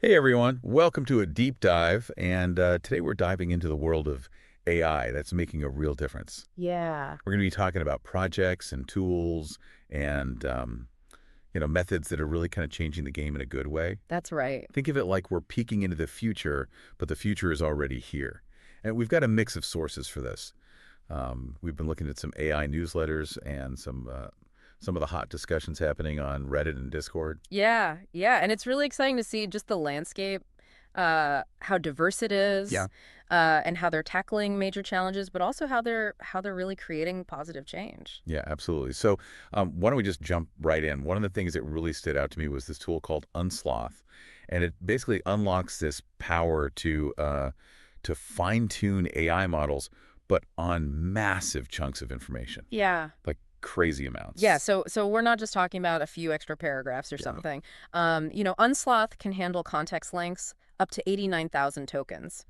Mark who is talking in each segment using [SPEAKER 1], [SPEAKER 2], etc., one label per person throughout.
[SPEAKER 1] Hey everyone, welcome to a deep dive, and today we're diving into the world of AI that's making a real difference.
[SPEAKER 2] Yeah,
[SPEAKER 1] We're going to be talking about projects and tools and methods that are really kind of changing the game in a good way.
[SPEAKER 2] that's right.
[SPEAKER 1] Think of it like we're peeking into the future, but the future is already here. And we've got a mix of sources for this. We've been looking at some AI newsletters and some of the hot discussions happening on Reddit and Discord.
[SPEAKER 2] Yeah, yeah, and it's really exciting to see just the landscape, how diverse it is,
[SPEAKER 1] Yeah.
[SPEAKER 2] and how they're tackling major challenges, but also how they're really creating positive change.
[SPEAKER 1] Yeah, absolutely. So why don't we just jump right in? One of the things that really stood out to me was this tool called Unsloth, and it basically unlocks this power to fine-tune AI models, but on massive chunks of information,
[SPEAKER 2] Yeah.
[SPEAKER 1] like crazy amounts.
[SPEAKER 2] Yeah, so we're not just talking about a few extra paragraphs or
[SPEAKER 1] Yeah.
[SPEAKER 2] something. Unsloth can handle context lengths up to 89,000 tokens.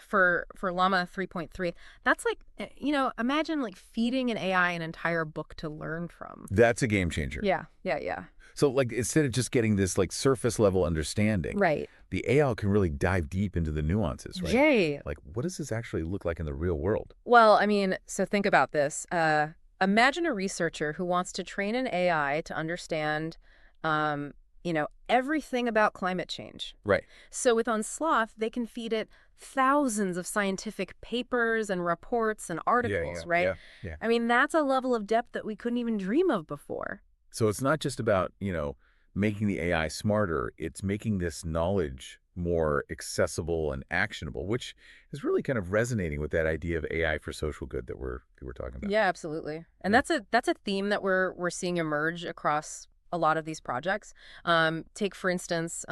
[SPEAKER 2] For Llama 3.3, that's like, imagine like feeding an AI an entire book to learn from.
[SPEAKER 1] That's a game changer.
[SPEAKER 2] Yeah, yeah, yeah.
[SPEAKER 1] So like instead of just getting this like surface level understanding,
[SPEAKER 2] Right.
[SPEAKER 1] the AI can really dive deep into the nuances, right?
[SPEAKER 2] Jay.
[SPEAKER 1] Like what does this actually look like in the real world?
[SPEAKER 2] Well, I mean, so think about this. Imagine a researcher who wants to train an AI to understand, everything about climate change.
[SPEAKER 1] Right.
[SPEAKER 2] So with Unsloth, they can feed it thousands of scientific papers and reports and
[SPEAKER 1] Yeah,
[SPEAKER 2] articles,
[SPEAKER 1] yeah,
[SPEAKER 2] right?
[SPEAKER 1] yeah, yeah.
[SPEAKER 2] I mean, that's a level of depth that we couldn't even dream of before.
[SPEAKER 1] So it's not just about, making the AI smarter, it's making this knowledge more accessible and actionable, which is really kind of resonating with that idea of AI for social good that we're talking about.
[SPEAKER 2] Yeah, absolutely. And
[SPEAKER 1] Yeah.
[SPEAKER 2] that's a theme that we're seeing emerge across a lot of these projects. Take for instance,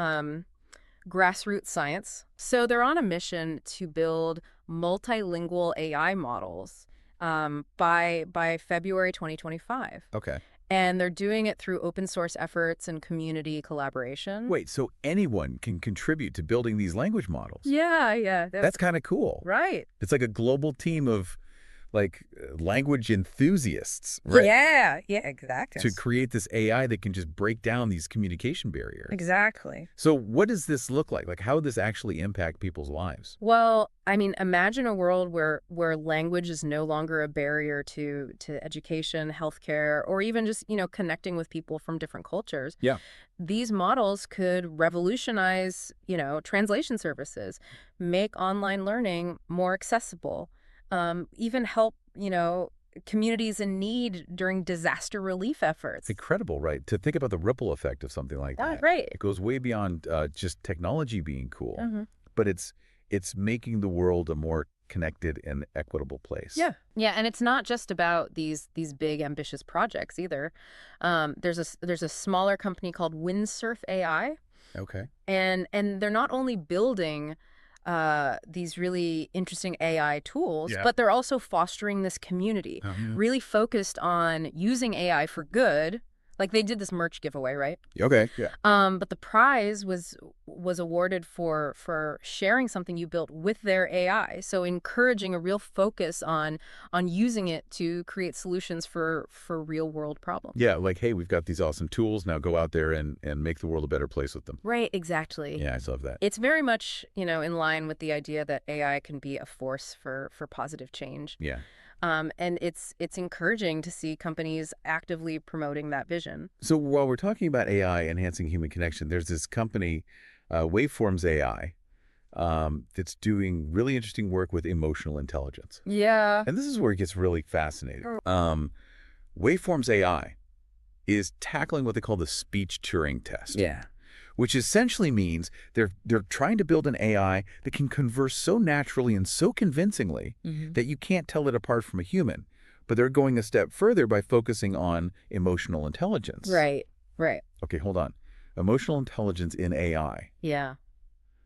[SPEAKER 2] Grassroots Science. So they're on a mission to build multilingual AI models by February 2025.
[SPEAKER 1] Okay.
[SPEAKER 2] And they're doing it through open source efforts and community collaboration.
[SPEAKER 1] Wait, so anyone can contribute to building these language models?
[SPEAKER 2] Yeah, yeah.
[SPEAKER 1] That's kind of cool.
[SPEAKER 2] Right.
[SPEAKER 1] It's like a global team of like language enthusiasts, right?
[SPEAKER 2] Yeah, yeah, exactly.
[SPEAKER 1] To create this AI that can just break down these communication barriers.
[SPEAKER 2] Exactly.
[SPEAKER 1] So what does this look like? Like how would this actually impact people's lives?
[SPEAKER 2] Well, I mean, imagine a world where language is no longer a barrier to education, healthcare, or even just, connecting with people from different cultures.
[SPEAKER 1] Yeah.
[SPEAKER 2] These models could revolutionize, translation services, make online learning more accessible, even help, communities in need during disaster relief efforts.
[SPEAKER 1] Incredible, right? To think about the ripple effect of something like
[SPEAKER 2] Ah,
[SPEAKER 1] that.
[SPEAKER 2] right.
[SPEAKER 1] It goes way beyond just technology being cool,
[SPEAKER 2] Hmm.
[SPEAKER 1] but it's making the world a more connected and equitable place.
[SPEAKER 2] Yeah, yeah, and it's not just about these big ambitious projects either. There's a smaller company called Windsurf AI,
[SPEAKER 1] Okay.
[SPEAKER 2] and they're not only building these really interesting AI tools,
[SPEAKER 1] Yeah.
[SPEAKER 2] but they're also fostering this community,
[SPEAKER 1] Yeah.
[SPEAKER 2] really focused on using AI for good. Like they did this merch giveaway, right?
[SPEAKER 1] Okay. Yeah.
[SPEAKER 2] But the prize was awarded for sharing something you built with their AI. So encouraging a real focus on using it to create solutions for real world problems.
[SPEAKER 1] Yeah. Like, hey, we've got these awesome tools. Now go out there and make the world a better place with them.
[SPEAKER 2] Right, exactly.
[SPEAKER 1] Yeah, I love that.
[SPEAKER 2] It's very much, in line with the idea that AI can be a force for positive change.
[SPEAKER 1] Yeah.
[SPEAKER 2] And it's encouraging to see companies actively promoting that vision.
[SPEAKER 1] So while we're talking about AI enhancing human connection, there's this company, WaveForms AI, that's doing really interesting work with emotional intelligence.
[SPEAKER 2] Yeah.
[SPEAKER 1] And this is where it gets really fascinating.
[SPEAKER 2] Oh.
[SPEAKER 1] WaveForms AI is tackling what they call the Speech Turing Test,
[SPEAKER 2] Yeah.
[SPEAKER 1] which essentially means they're trying to build an AI that can converse so naturally and so convincingly that you can't tell it apart from a human. But they're going a step further by focusing on emotional intelligence.
[SPEAKER 2] Right, right.
[SPEAKER 1] Okay, hold on. Emotional intelligence in AI.
[SPEAKER 2] Yeah.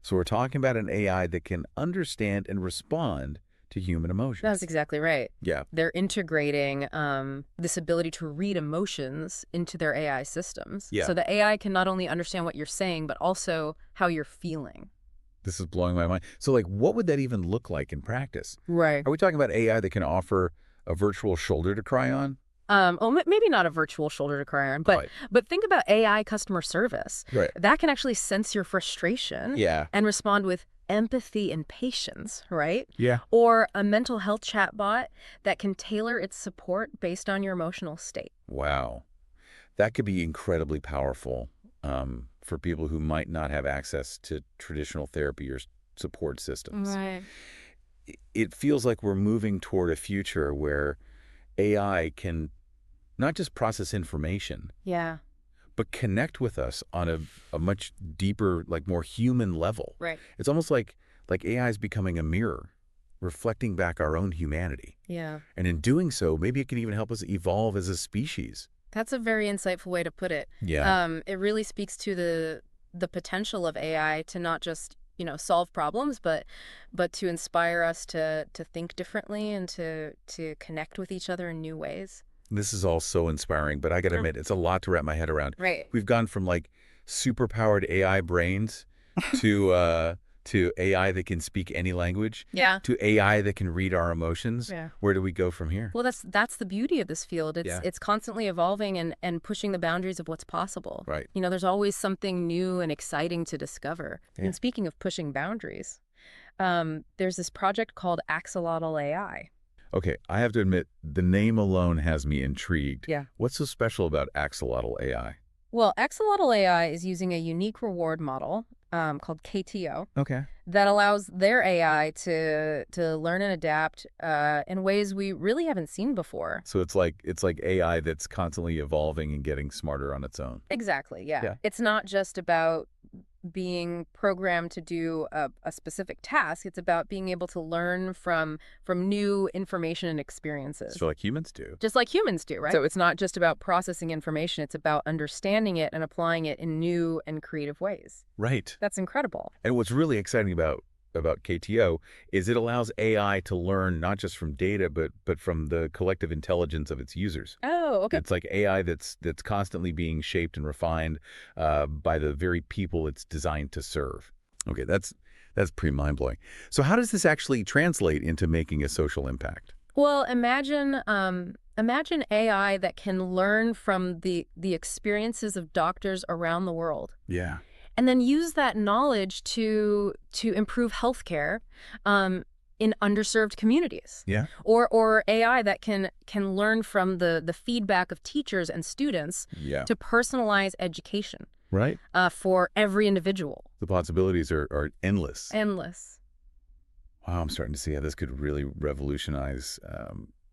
[SPEAKER 1] So we're talking about an AI that can understand and respond to human emotions.
[SPEAKER 2] That's exactly right.
[SPEAKER 1] Yeah.
[SPEAKER 2] They're integrating this ability to read emotions into their AI systems.
[SPEAKER 1] Yeah.
[SPEAKER 2] So the AI can not only understand what you're saying, but also how you're feeling.
[SPEAKER 1] This is blowing my mind. So like, what would that even look like in practice?
[SPEAKER 2] Right.
[SPEAKER 1] Are we talking about AI that can offer a virtual shoulder to cry on?
[SPEAKER 2] Maybe not a virtual shoulder to cry on,
[SPEAKER 1] Right.
[SPEAKER 2] but think about AI customer service.
[SPEAKER 1] Right.
[SPEAKER 2] That can actually sense your frustration
[SPEAKER 1] Yeah.
[SPEAKER 2] and respond with empathy and patience, right?
[SPEAKER 1] Yeah.
[SPEAKER 2] Or a mental health chatbot that can tailor its support based on your emotional state.
[SPEAKER 1] Wow. That could be incredibly powerful for people who might not have access to traditional therapy or support systems.
[SPEAKER 2] Right.
[SPEAKER 1] It feels like we're moving toward a future where AI can not just process information,
[SPEAKER 2] Yeah.
[SPEAKER 1] but connect with us on a much deeper, like more human level.
[SPEAKER 2] Right.
[SPEAKER 1] It's almost like AI is becoming a mirror, reflecting back our own humanity.
[SPEAKER 2] Yeah.
[SPEAKER 1] And in doing so, maybe it can even help us evolve as a species.
[SPEAKER 2] That's a very insightful way to put it.
[SPEAKER 1] Yeah.
[SPEAKER 2] It really speaks to the potential of AI to not just, solve problems, but to inspire us to think differently and to connect with each other in new ways.
[SPEAKER 1] This is all so inspiring, but I got to admit, it's a lot to wrap my head around.
[SPEAKER 2] Right.
[SPEAKER 1] We've gone from like superpowered AI brains to AI that can speak any language,
[SPEAKER 2] Yeah.
[SPEAKER 1] to AI that can read our emotions.
[SPEAKER 2] Yeah.
[SPEAKER 1] Where do we go from here?
[SPEAKER 2] Well, that's the beauty of this field. It's
[SPEAKER 1] Yeah.
[SPEAKER 2] it's constantly evolving and pushing the boundaries of what's possible.
[SPEAKER 1] Right.
[SPEAKER 2] There's always something new and exciting to discover.
[SPEAKER 1] Yeah.
[SPEAKER 2] And speaking of pushing boundaries, there's this project called Axolotl AI.
[SPEAKER 1] Okay, I have to admit, the name alone has me intrigued.
[SPEAKER 2] Yeah.
[SPEAKER 1] What's so special about Axolotl AI?
[SPEAKER 2] Well, Axolotl AI is using a unique reward model called KTO
[SPEAKER 1] Okay.
[SPEAKER 2] that allows their AI to learn and adapt in ways we really haven't seen before.
[SPEAKER 1] So it's like AI that's constantly evolving and getting smarter on its own.
[SPEAKER 2] Exactly, yeah.
[SPEAKER 1] Yeah.
[SPEAKER 2] It's not just about being programmed to do a specific task. It's about being able to learn from new information and experiences.
[SPEAKER 1] So like humans do.
[SPEAKER 2] Just like humans do, right? So it's not just about processing information. It's about understanding it and applying it in new and creative ways.
[SPEAKER 1] Right.
[SPEAKER 2] That's incredible.
[SPEAKER 1] And what's really exciting about KTO is it allows AI to learn not just from data, but from the collective intelligence of its users.
[SPEAKER 2] Oh, okay.
[SPEAKER 1] It's like AI that's constantly being shaped and refined by the very people it's designed to serve. Okay, that's pretty mind-blowing. So how does this actually translate into making a social impact?
[SPEAKER 2] Well, imagine AI that can learn from the experiences of doctors around the world,
[SPEAKER 1] Yeah.
[SPEAKER 2] and then use that knowledge to improve healthcare in underserved communities.
[SPEAKER 1] Yeah.
[SPEAKER 2] Or AI that can learn from the feedback of teachers and students
[SPEAKER 1] Yeah.
[SPEAKER 2] to personalize education
[SPEAKER 1] Right.
[SPEAKER 2] for every individual.
[SPEAKER 1] The possibilities are endless.
[SPEAKER 2] Endless.
[SPEAKER 1] Wow, I'm starting to see how this could really revolutionize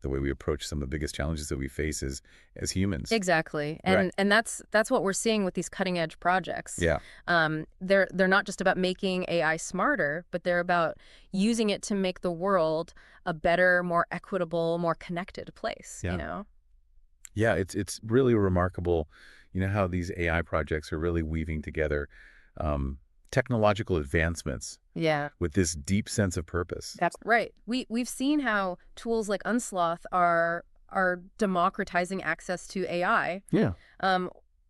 [SPEAKER 1] the way we approach some of the biggest challenges that we face as humans.
[SPEAKER 2] Exactly.
[SPEAKER 1] Right.
[SPEAKER 2] And that's what we're seeing with these cutting edge projects.
[SPEAKER 1] Yeah.
[SPEAKER 2] They're not just about making AI smarter, but they're about using it to make the world a better, more equitable, more connected place,
[SPEAKER 1] Yeah. Yeah, it's really remarkable, how these AI projects are really weaving together technological advancements
[SPEAKER 2] Yeah.
[SPEAKER 1] with this deep sense of purpose.
[SPEAKER 2] That's right. We've seen how tools like Unsloth are democratizing access to AI,
[SPEAKER 1] Yeah.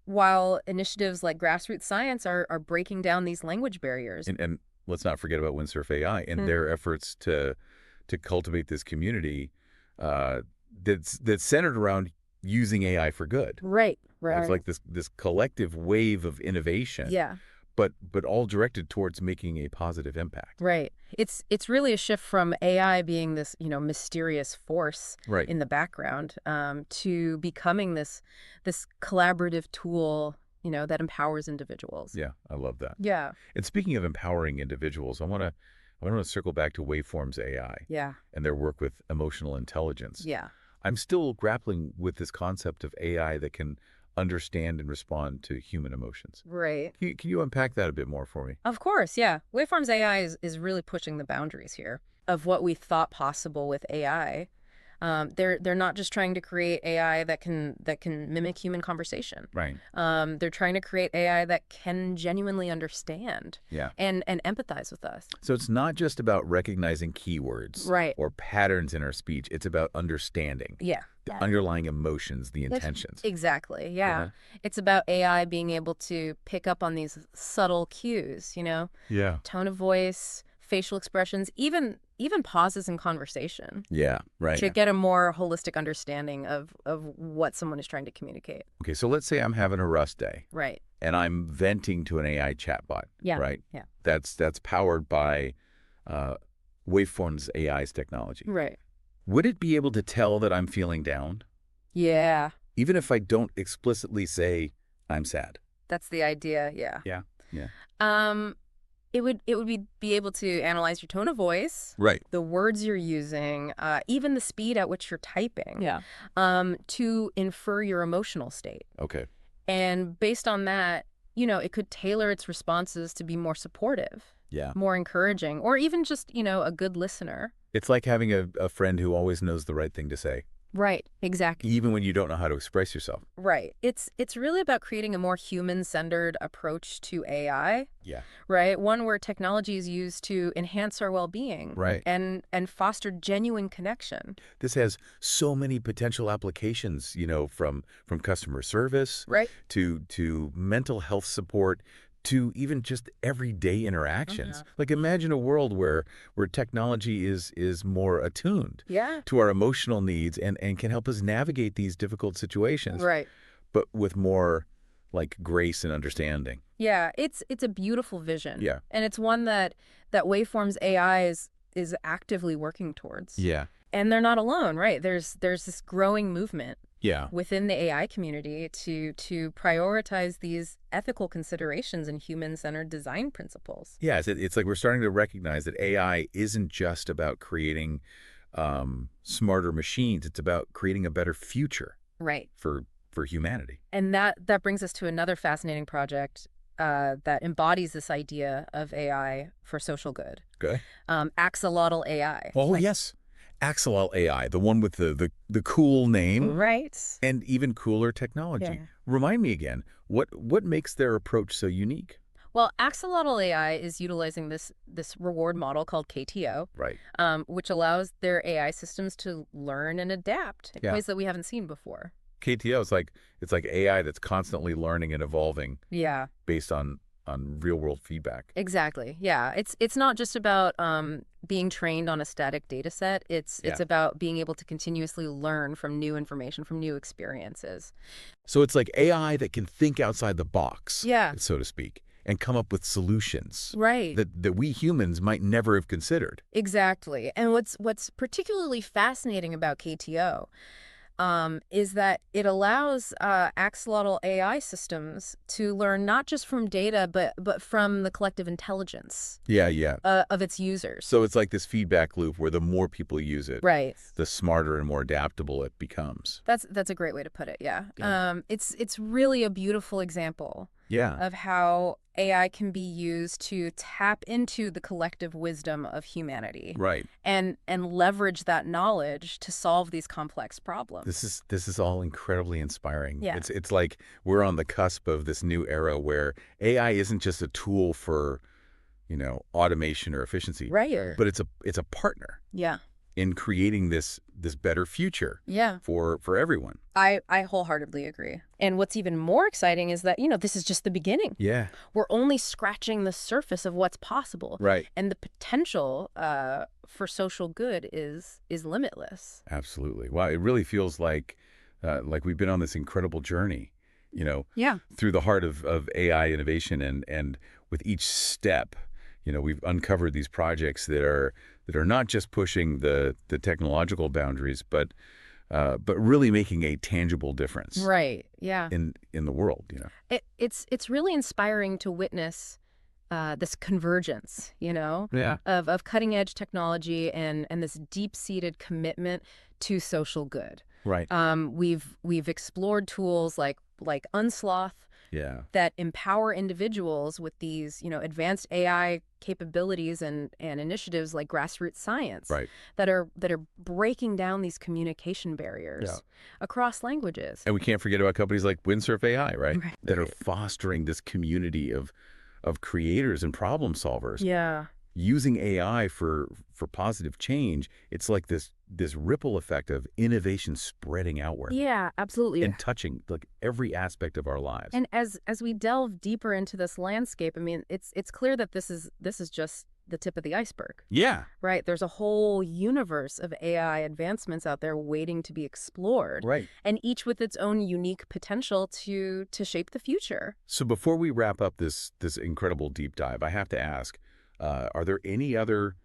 [SPEAKER 2] while initiatives like Grassroots Science are breaking down these language barriers.
[SPEAKER 1] And let's not forget about Windsurf AI and their efforts to cultivate this community that's centered around using AI for good.
[SPEAKER 2] Right. Right.
[SPEAKER 1] It's like this collective wave of innovation.
[SPEAKER 2] Yeah.
[SPEAKER 1] But all directed towards making a positive impact.
[SPEAKER 2] Right. It's really a shift from AI being this, mysterious force
[SPEAKER 1] Right.
[SPEAKER 2] in the background to becoming this collaborative tool, that empowers individuals.
[SPEAKER 1] Yeah, I love that.
[SPEAKER 2] Yeah.
[SPEAKER 1] And speaking of empowering individuals, I want to circle back to WaveForms AI
[SPEAKER 2] Yeah.
[SPEAKER 1] and their work with emotional intelligence.
[SPEAKER 2] Yeah.
[SPEAKER 1] I'm still grappling with this concept of AI that can understand and respond to human emotions.
[SPEAKER 2] Right.
[SPEAKER 1] Can you unpack that a bit more for me?
[SPEAKER 2] Of course, yeah. WaveForms AI is really pushing the boundaries here of what we thought possible with AI. They're not just trying to create AI that can mimic human conversation.
[SPEAKER 1] Right.
[SPEAKER 2] They're trying to create AI that can genuinely understand
[SPEAKER 1] Yeah.
[SPEAKER 2] and empathize with us.
[SPEAKER 1] So it's not just about recognizing keywords
[SPEAKER 2] Right.
[SPEAKER 1] or patterns in our speech. It's about understanding
[SPEAKER 2] Yeah.
[SPEAKER 1] the underlying emotions, the intentions.
[SPEAKER 2] Exactly. Yeah.
[SPEAKER 1] Yeah.
[SPEAKER 2] It's about AI being able to pick up on these subtle cues,
[SPEAKER 1] Yeah.
[SPEAKER 2] tone of voice, facial expressions, even pauses in conversation
[SPEAKER 1] Yeah, right.
[SPEAKER 2] to get a more holistic understanding of what someone is trying to communicate.
[SPEAKER 1] Okay, so let's say I'm having a rust day
[SPEAKER 2] Right.
[SPEAKER 1] and I'm venting to an AI chatbot,
[SPEAKER 2] Yeah.
[SPEAKER 1] right?
[SPEAKER 2] Yeah.
[SPEAKER 1] That's powered by uh, WaveForms AI's technology.
[SPEAKER 2] Right.
[SPEAKER 1] Would it be able to tell that I'm feeling down,
[SPEAKER 2] Yeah.
[SPEAKER 1] even if I don't explicitly say I'm sad?
[SPEAKER 2] That's the idea. Yeah.
[SPEAKER 1] Yeah. Yeah.
[SPEAKER 2] Um, it would be able to analyze your tone of voice,
[SPEAKER 1] Right.
[SPEAKER 2] the words you're using, even the speed at which you're typing,
[SPEAKER 1] Yeah.
[SPEAKER 2] to infer your emotional state.
[SPEAKER 1] Okay.
[SPEAKER 2] And based on that, it could tailor its responses to be more supportive,
[SPEAKER 1] Yeah.
[SPEAKER 2] more encouraging, or even just, a good listener.
[SPEAKER 1] It's like having a friend who always knows the right thing to say,
[SPEAKER 2] Right, exactly.
[SPEAKER 1] even when you don't know how to express yourself.
[SPEAKER 2] Right. It's really about creating a more human-centered approach to AI,
[SPEAKER 1] Yeah.
[SPEAKER 2] right? One where technology is used to enhance our well-being
[SPEAKER 1] Right.
[SPEAKER 2] and foster genuine connection.
[SPEAKER 1] This has so many potential applications, from customer service
[SPEAKER 2] Right.
[SPEAKER 1] to mental health support to even just everyday interactions. Like imagine a world where technology is more attuned
[SPEAKER 2] Yeah.
[SPEAKER 1] to our emotional needs and can help us navigate these difficult situations,
[SPEAKER 2] Right.
[SPEAKER 1] but with more like grace and understanding.
[SPEAKER 2] Yeah, it's a beautiful vision.
[SPEAKER 1] Yeah.
[SPEAKER 2] And it's one that WaveForms AI is actively working towards.
[SPEAKER 1] Yeah.
[SPEAKER 2] And they're not alone, right? There's this growing movement
[SPEAKER 1] Yeah.
[SPEAKER 2] within the AI community to prioritize these ethical considerations and human-centered design principles.
[SPEAKER 1] Yeah, it's like we're starting to recognize that AI isn't just about creating smarter machines. It's about creating a better future
[SPEAKER 2] Right.
[SPEAKER 1] for humanity.
[SPEAKER 2] And that brings us to another fascinating project that embodies this idea of AI for social good.
[SPEAKER 1] Okay.
[SPEAKER 2] Axolotl AI.
[SPEAKER 1] Oh, yes. Axolotl AI, the one with the cool name
[SPEAKER 2] Right.
[SPEAKER 1] and even cooler technology.
[SPEAKER 2] Yeah.
[SPEAKER 1] Remind me again, what makes their approach so unique?
[SPEAKER 2] Well, Axolotl AI is utilizing this reward model called KTO,
[SPEAKER 1] Right.
[SPEAKER 2] which allows their AI systems to learn and adapt in
[SPEAKER 1] Yeah.
[SPEAKER 2] ways that we haven't seen before.
[SPEAKER 1] KTO is it's like AI that's constantly learning and evolving
[SPEAKER 2] Yeah,
[SPEAKER 1] based on real world feedback.
[SPEAKER 2] exactly. Yeah, it's not just about being trained on a static data set. It's
[SPEAKER 1] Yeah.
[SPEAKER 2] about being able to continuously learn from new information, from new experiences.
[SPEAKER 1] So it's like AI that can think outside the box,
[SPEAKER 2] Yeah.
[SPEAKER 1] so to speak, and come up with solutions
[SPEAKER 2] Right.
[SPEAKER 1] that we humans might never have considered.
[SPEAKER 2] Exactly. And what's particularly fascinating about KTO is that it allows axolotl AI systems to learn not just from data, but from the collective intelligence
[SPEAKER 1] Yeah, yeah.
[SPEAKER 2] of its users.
[SPEAKER 1] So it's like this feedback loop where the more people use it,
[SPEAKER 2] Right.
[SPEAKER 1] the smarter and more adaptable it becomes.
[SPEAKER 2] That's a great way to put it. Yeah.
[SPEAKER 1] Yeah.
[SPEAKER 2] It's really a beautiful example
[SPEAKER 1] Yeah.
[SPEAKER 2] of how AI can be used to tap into the collective wisdom of humanity
[SPEAKER 1] Right.
[SPEAKER 2] and leverage that knowledge to solve these complex problems.
[SPEAKER 1] This is all incredibly inspiring.
[SPEAKER 2] Yeah.
[SPEAKER 1] It's like we're on the cusp of this new era where AI isn't just a tool for, automation or efficiency,
[SPEAKER 2] Right.
[SPEAKER 1] but it's a partner
[SPEAKER 2] Yeah.
[SPEAKER 1] in creating this better future
[SPEAKER 2] Yeah.
[SPEAKER 1] for everyone.
[SPEAKER 2] I wholeheartedly agree. And what's even more exciting is that, this is just the beginning.
[SPEAKER 1] Yeah.
[SPEAKER 2] We're only scratching the surface of what's possible.
[SPEAKER 1] Right.
[SPEAKER 2] And the potential for social good is limitless.
[SPEAKER 1] Absolutely. Wow. It really feels like we've been on this incredible journey,
[SPEAKER 2] Yeah.
[SPEAKER 1] through the heart of AI innovation, and with each step, we've uncovered these projects that are not just pushing the technological boundaries, but really making a tangible difference
[SPEAKER 2] Right. Yeah.
[SPEAKER 1] in the world.
[SPEAKER 2] It's really inspiring to witness this convergence,
[SPEAKER 1] Yeah.
[SPEAKER 2] of cutting edge technology and this deep-seated commitment to social good.
[SPEAKER 1] Right.
[SPEAKER 2] We've explored tools like Unsloth
[SPEAKER 1] Yeah.
[SPEAKER 2] that empower individuals with these, advanced AI capabilities and initiatives like Grassroots Science
[SPEAKER 1] Right.
[SPEAKER 2] that are breaking down these communication barriers
[SPEAKER 1] Yeah.
[SPEAKER 2] across languages.
[SPEAKER 1] And we can't forget about companies like Windsurf AI, right?
[SPEAKER 2] Right.
[SPEAKER 1] That are fostering this community of creators and problem solvers.
[SPEAKER 2] Yeah.
[SPEAKER 1] Using AI for positive change. It's like this ripple effect of innovation spreading outward
[SPEAKER 2] Yeah, absolutely.
[SPEAKER 1] and touching like every aspect of our lives.
[SPEAKER 2] And as we delve deeper into this landscape, I mean, it's clear that this is just the tip of the iceberg.
[SPEAKER 1] Yeah.
[SPEAKER 2] Right. There's a whole universe of AI advancements out there waiting to be explored,
[SPEAKER 1] Right.
[SPEAKER 2] and each with its own unique potential to shape the future.
[SPEAKER 1] So before we wrap up this incredible deep dive, I have to ask, are there any other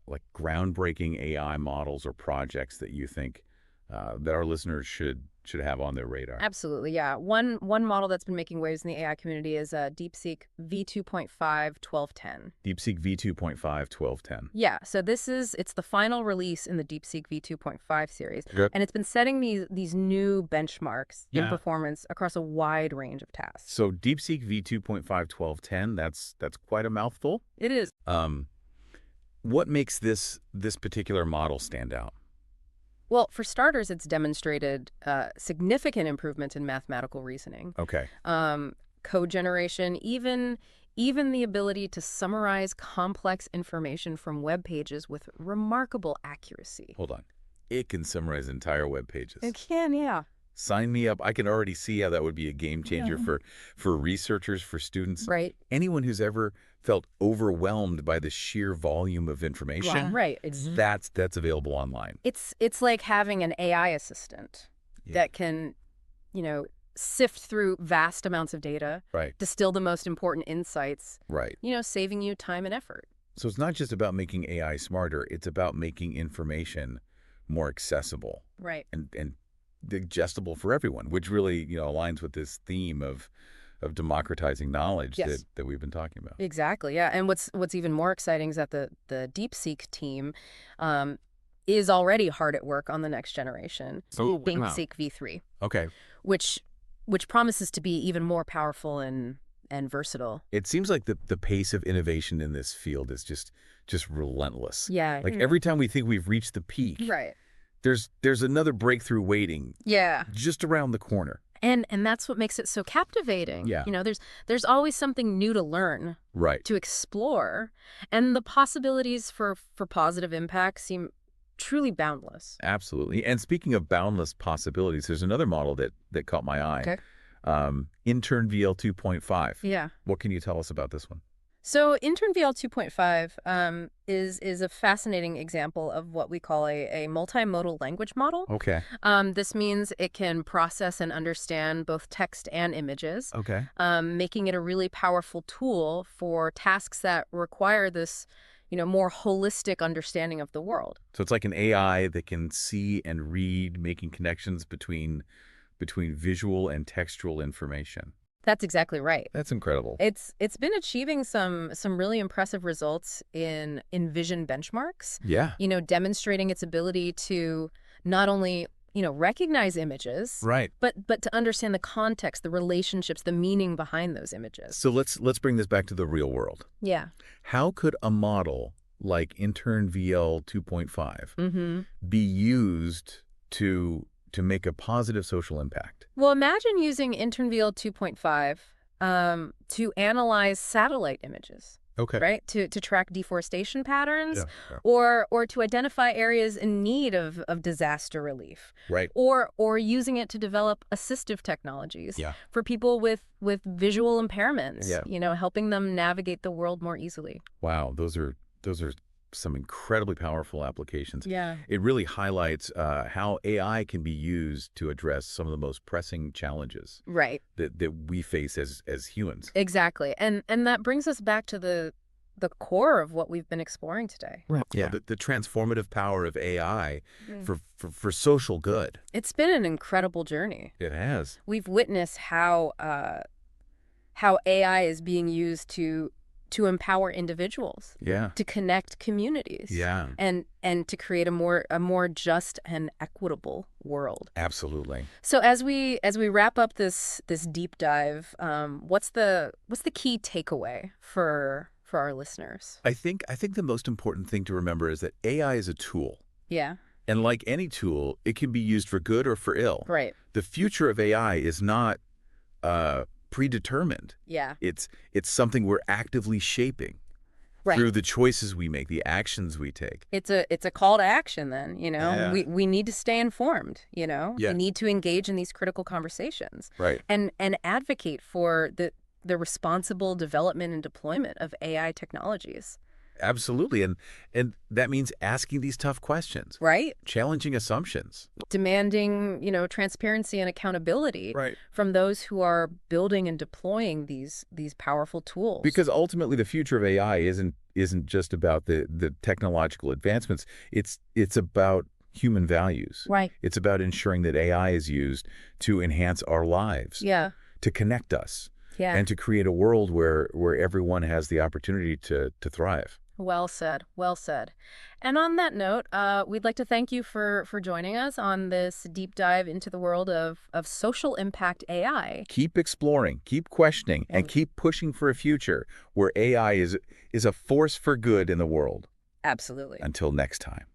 [SPEAKER 1] like groundbreaking AI models or projects that you think that our listeners should have on their radar?
[SPEAKER 2] Absolutely, yeah. One model that's been making waves in the AI community is DeepSeek V2.5-1210.
[SPEAKER 1] DeepSeek V2.5-1210.
[SPEAKER 2] Yeah, so it's the final release in the DeepSeek V2.5 series,
[SPEAKER 1] Good.
[SPEAKER 2] and it's been setting these new benchmarks in
[SPEAKER 1] Yeah.
[SPEAKER 2] performance across a wide range of tasks.
[SPEAKER 1] So DeepSeek V2.5-1210, that's quite a mouthful.
[SPEAKER 2] It is.
[SPEAKER 1] What makes this particular model stand out?
[SPEAKER 2] Well, for starters, it's demonstrated significant improvement in mathematical reasoning,
[SPEAKER 1] Okay.
[SPEAKER 2] code generation, even the ability to summarize complex information from web pages with remarkable accuracy.
[SPEAKER 1] Hold on. It can summarize entire web pages.
[SPEAKER 2] It can, yeah.
[SPEAKER 1] Sign me up. I can already see how that would be a game changer for researchers, for students.
[SPEAKER 2] Right.
[SPEAKER 1] Anyone who's ever felt overwhelmed by the sheer volume of information.
[SPEAKER 2] Right.
[SPEAKER 1] That's available online.
[SPEAKER 2] It's like having an AI assistant that can, sift through vast amounts of data,
[SPEAKER 1] Right.
[SPEAKER 2] distill the most important insights,
[SPEAKER 1] Right.
[SPEAKER 2] Saving you time and effort.
[SPEAKER 1] So it's not just about making AI smarter. It's about making information more accessible
[SPEAKER 2] Right.
[SPEAKER 1] and digestible for everyone, which really, aligns with this theme of democratizing knowledge
[SPEAKER 2] Yes.
[SPEAKER 1] that we've been talking about.
[SPEAKER 2] Exactly, yeah. And what's even more exciting is that the DeepSeek team is already hard at work on the next generation, DeepSeek V3,
[SPEAKER 1] Okay.
[SPEAKER 2] which promises to be even more powerful and versatile.
[SPEAKER 1] It seems like the pace of innovation in this field is just relentless.
[SPEAKER 2] Yeah.
[SPEAKER 1] Like every time we think we've reached the peak,
[SPEAKER 2] Right.
[SPEAKER 1] there's another breakthrough waiting
[SPEAKER 2] Yeah.
[SPEAKER 1] just around the corner.
[SPEAKER 2] And that's what makes it so captivating.
[SPEAKER 1] Yeah.
[SPEAKER 2] There's always something new to learn,
[SPEAKER 1] Right.
[SPEAKER 2] to explore, and the possibilities for positive impact seem truly boundless.
[SPEAKER 1] Absolutely. And speaking of boundless possibilities, there's another model that caught my eye.
[SPEAKER 2] Okay.
[SPEAKER 1] Intern VL 2.5.
[SPEAKER 2] Yeah.
[SPEAKER 1] What can you tell us about this one?
[SPEAKER 2] So Intern VL 2.5 is a fascinating example of what we call a multimodal language model.
[SPEAKER 1] Okay.
[SPEAKER 2] This means it can process and understand both text and images,
[SPEAKER 1] Okay.
[SPEAKER 2] making it a really powerful tool for tasks that require this, more holistic understanding of the world.
[SPEAKER 1] So it's like an AI that can see and read, making connections between visual and textual information.
[SPEAKER 2] That's exactly right.
[SPEAKER 1] That's incredible.
[SPEAKER 2] It's been achieving some really impressive results in vision benchmarks.
[SPEAKER 1] Yeah.
[SPEAKER 2] Demonstrating its ability to not only recognize images,
[SPEAKER 1] Right.
[SPEAKER 2] but to understand the context, the relationships, the meaning behind those images.
[SPEAKER 1] So let's bring this back to the real world.
[SPEAKER 2] Yeah.
[SPEAKER 1] How could a model like Intern VL 2.5
[SPEAKER 2] Mm-hmm.
[SPEAKER 1] be used to make a positive social impact?
[SPEAKER 2] Well, imagine using Intern VL 2.5 to analyze satellite images.
[SPEAKER 1] Okay.
[SPEAKER 2] Right? To track deforestation patterns,
[SPEAKER 1] Yeah.
[SPEAKER 2] or to identify areas in need of disaster relief.
[SPEAKER 1] Right.
[SPEAKER 2] Or using it to develop assistive technologies
[SPEAKER 1] Yeah.
[SPEAKER 2] for people with visual impairments,
[SPEAKER 1] Yeah.
[SPEAKER 2] helping them navigate the world more easily.
[SPEAKER 1] Wow. Those are some incredibly powerful applications.
[SPEAKER 2] Yeah.
[SPEAKER 1] It really highlights how AI can be used to address some of the most pressing challenges
[SPEAKER 2] Right.
[SPEAKER 1] that we face as humans.
[SPEAKER 2] Exactly. And that brings us back to the core of what we've been exploring today.
[SPEAKER 1] Right.
[SPEAKER 3] Yeah.
[SPEAKER 1] The transformative power of AI for social good.
[SPEAKER 2] It's been an incredible journey.
[SPEAKER 1] It has.
[SPEAKER 2] We've witnessed how AI is being used to empower individuals,
[SPEAKER 1] Yeah.
[SPEAKER 2] to connect communities,
[SPEAKER 1] Yeah.
[SPEAKER 2] and to create a more just and equitable world.
[SPEAKER 1] Absolutely.
[SPEAKER 2] So as we wrap up this deep dive, what's the key takeaway for our listeners?
[SPEAKER 1] I think the most important thing to remember is that AI is a tool.
[SPEAKER 2] Yeah.
[SPEAKER 1] And like any tool, it can be used for good or for ill.
[SPEAKER 2] Right.
[SPEAKER 1] The future of AI is not predetermined.
[SPEAKER 2] Yeah.
[SPEAKER 1] It's something we're actively shaping
[SPEAKER 2] Right.
[SPEAKER 1] through the choices we make, the actions we take.
[SPEAKER 2] It's a call to action then,
[SPEAKER 1] Yeah.
[SPEAKER 2] We need to stay informed,
[SPEAKER 1] Yeah.
[SPEAKER 2] We need to engage in these critical conversations
[SPEAKER 1] Right.
[SPEAKER 2] and advocate for the responsible development and deployment of AI technologies.
[SPEAKER 1] Absolutely. And that means asking these tough questions,
[SPEAKER 2] right?
[SPEAKER 1] challenging assumptions.
[SPEAKER 2] Demanding, transparency and accountability
[SPEAKER 1] Right.
[SPEAKER 2] from those who are building and deploying these powerful tools.
[SPEAKER 1] Because ultimately the future of AI isn't just about the technological advancements. It's about human values.
[SPEAKER 2] Right.
[SPEAKER 1] It's about ensuring that AI is used to enhance our lives,
[SPEAKER 2] Yeah.
[SPEAKER 1] to connect us,
[SPEAKER 2] Yeah.
[SPEAKER 1] and to create a world where everyone has the opportunity to thrive.
[SPEAKER 2] Well said. Well said. And on that note, we'd like to thank you for joining us on this deep dive into the world of social impact AI.
[SPEAKER 1] Keep exploring, keep questioning, and
[SPEAKER 2] Mm.
[SPEAKER 1] keep pushing for a future where AI is a force for good in the world.
[SPEAKER 2] Absolutely.
[SPEAKER 1] Until next time.